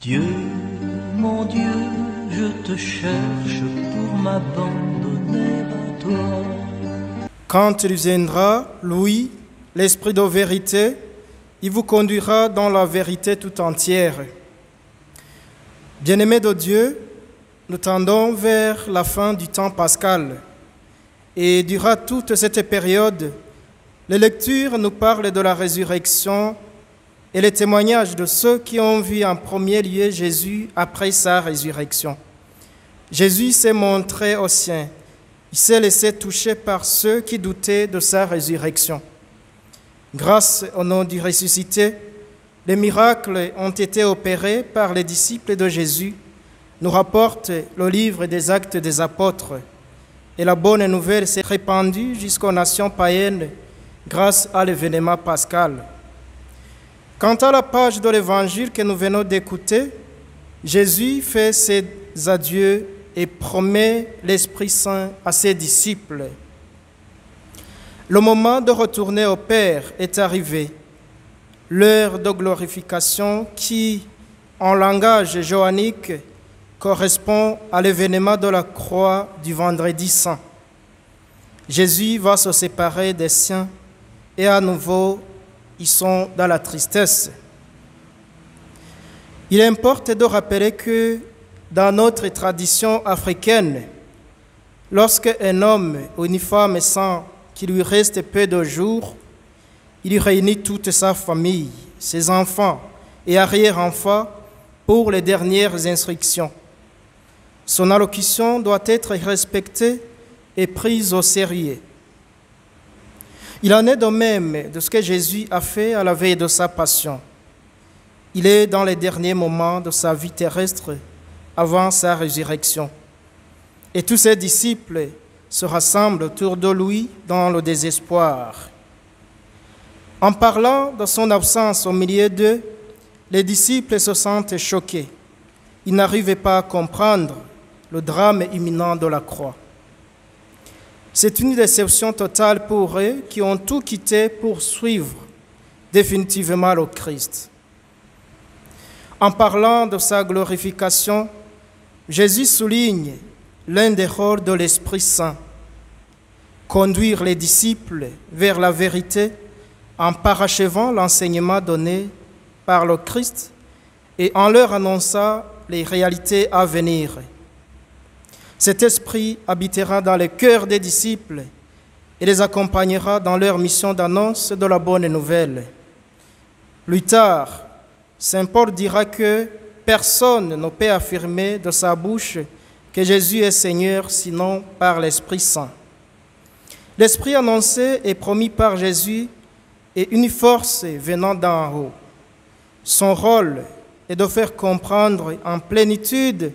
Dieu, mon Dieu, je te cherche pour m'abandonner à toi. Quand il viendra, lui, l'Esprit de vérité, il vous conduira dans la vérité tout entière. Bien-aimés de Dieu, nous tendons vers la fin du temps pascal. Et durant toute cette période, les lectures nous parlent de la résurrection et les témoignages de ceux qui ont vu en premier lieu Jésus après sa résurrection. Jésus s'est montré aux siens. Il s'est laissé toucher par ceux qui doutaient de sa résurrection. Grâce au nom du ressuscité, les miracles ont été opérés par les disciples de Jésus, nous rapporte le livre des Actes des Apôtres. Et la bonne nouvelle s'est répandue jusqu'aux nations païennes grâce à l'événement pascal. Quant à la page de l'Évangile que nous venons d'écouter, Jésus fait ses adieux et promet l'Esprit Saint à ses disciples. Le moment de retourner au Père est arrivé. L'heure de glorification qui, en langage johannique, correspond à l'événement de la croix du vendredi saint. Jésus va se séparer des siens et à nouveau, ils sont dans la tristesse. Il importe de rappeler que dans notre tradition africaine, lorsque un homme ou une femme sent qu'il lui reste peu de jours, il réunit toute sa famille, ses enfants et arrière-enfants pour les dernières instructions. Son allocution doit être respectée et prise au sérieux. Il en est de même de ce que Jésus a fait à la veille de sa passion. Il est dans les derniers moments de sa vie terrestre avant sa résurrection. Et tous ses disciples se rassemblent autour de lui dans le désespoir. En parlant de son absence au milieu d'eux, les disciples se sentent choqués. Ils n'arrivaient pas à comprendre le drame imminent de la croix. C'est une déception totale pour eux qui ont tout quitté pour suivre définitivement le Christ. En parlant de sa glorification, Jésus souligne l'un des rôles de l'Esprit Saint, conduire les disciples vers la vérité en parachevant l'enseignement donné par le Christ et en leur annonçant les réalités à venir. Cet esprit habitera dans le cœur des disciples et les accompagnera dans leur mission d'annonce de la bonne nouvelle. Plus tard, saint Paul dira que personne ne peut affirmer de sa bouche que Jésus est Seigneur sinon par l'Esprit Saint. L'Esprit annoncé et promis par Jésus est une force venant d'en haut. Son rôle est de faire comprendre en plénitude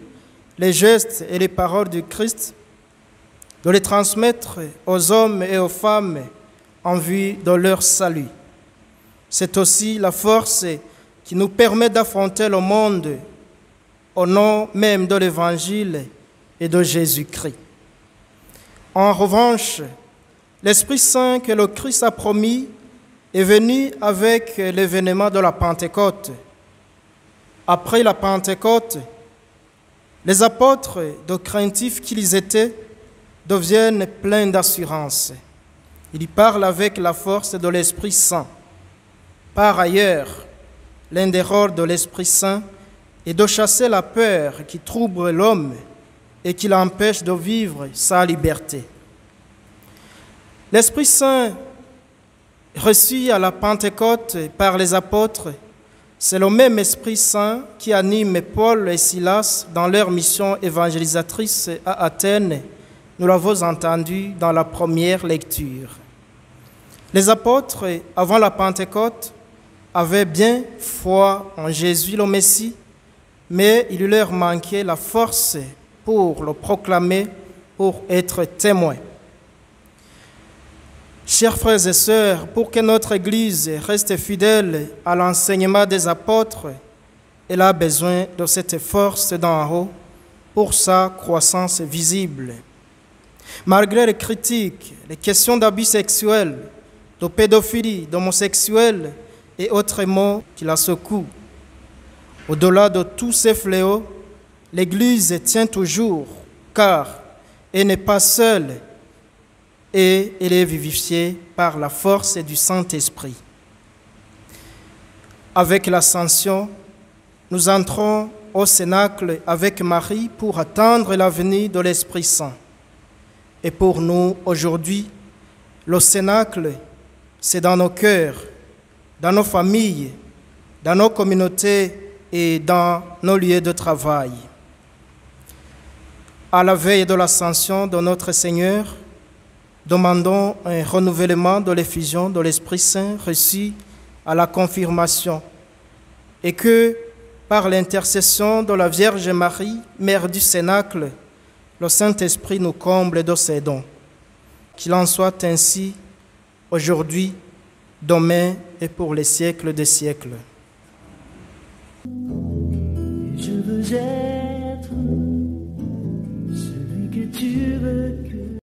les gestes et les paroles du Christ, de les transmettre aux hommes et aux femmes en vue de leur salut. C'est aussi la force qui nous permet d'affronter le monde au nom même de l'Évangile et de Jésus-Christ. En revanche, l'Esprit Saint que le Christ a promis est venu avec l'événement de la Pentecôte. Après la Pentecôte, les apôtres, de craintifs qu'ils étaient, deviennent pleins d'assurance. Ils parlent avec la force de l'Esprit Saint. Par ailleurs, l'un des rôles de l'Esprit Saint est de chasser la peur qui trouble l'homme et qui l'empêche de vivre sa liberté. L'Esprit Saint, reçu à la Pentecôte par les apôtres, c'est le même Esprit Saint qui anime Paul et Silas dans leur mission évangélisatrice à Athènes. Nous l'avons entendu dans la première lecture. Les apôtres, avant la Pentecôte, avaient bien foi en Jésus le Messie, mais il leur manquait la force pour le proclamer, pour être témoins. Chers frères et sœurs, pour que notre Église reste fidèle à l'enseignement des apôtres, elle a besoin de cette force d'en haut pour sa croissance visible. Malgré les critiques, les questions d'abus sexuels, de pédophilie, d'homosexuels et autres mots qui la secouent, Au-delà de tous ces fléaux, l'Église tient toujours, car elle n'est pas seule et elle est vivifiée par la force du Saint-Esprit. Avec l'Ascension, nous entrons au Cénacle avec Marie pour attendre la venue de l'Esprit Saint. Et pour nous, aujourd'hui, le Cénacle, c'est dans nos cœurs, dans nos familles, dans nos communautés et dans nos lieux de travail. À la veille de l'Ascension de notre Seigneur, demandons un renouvellement de l'effusion de l'Esprit Saint reçu à la confirmation et que, par l'intercession de la Vierge Marie, Mère du Cénacle, le Saint-Esprit nous comble de ses dons. Qu'il en soit ainsi aujourd'hui, demain et pour les siècles des siècles. Je veux être celui que tu veux que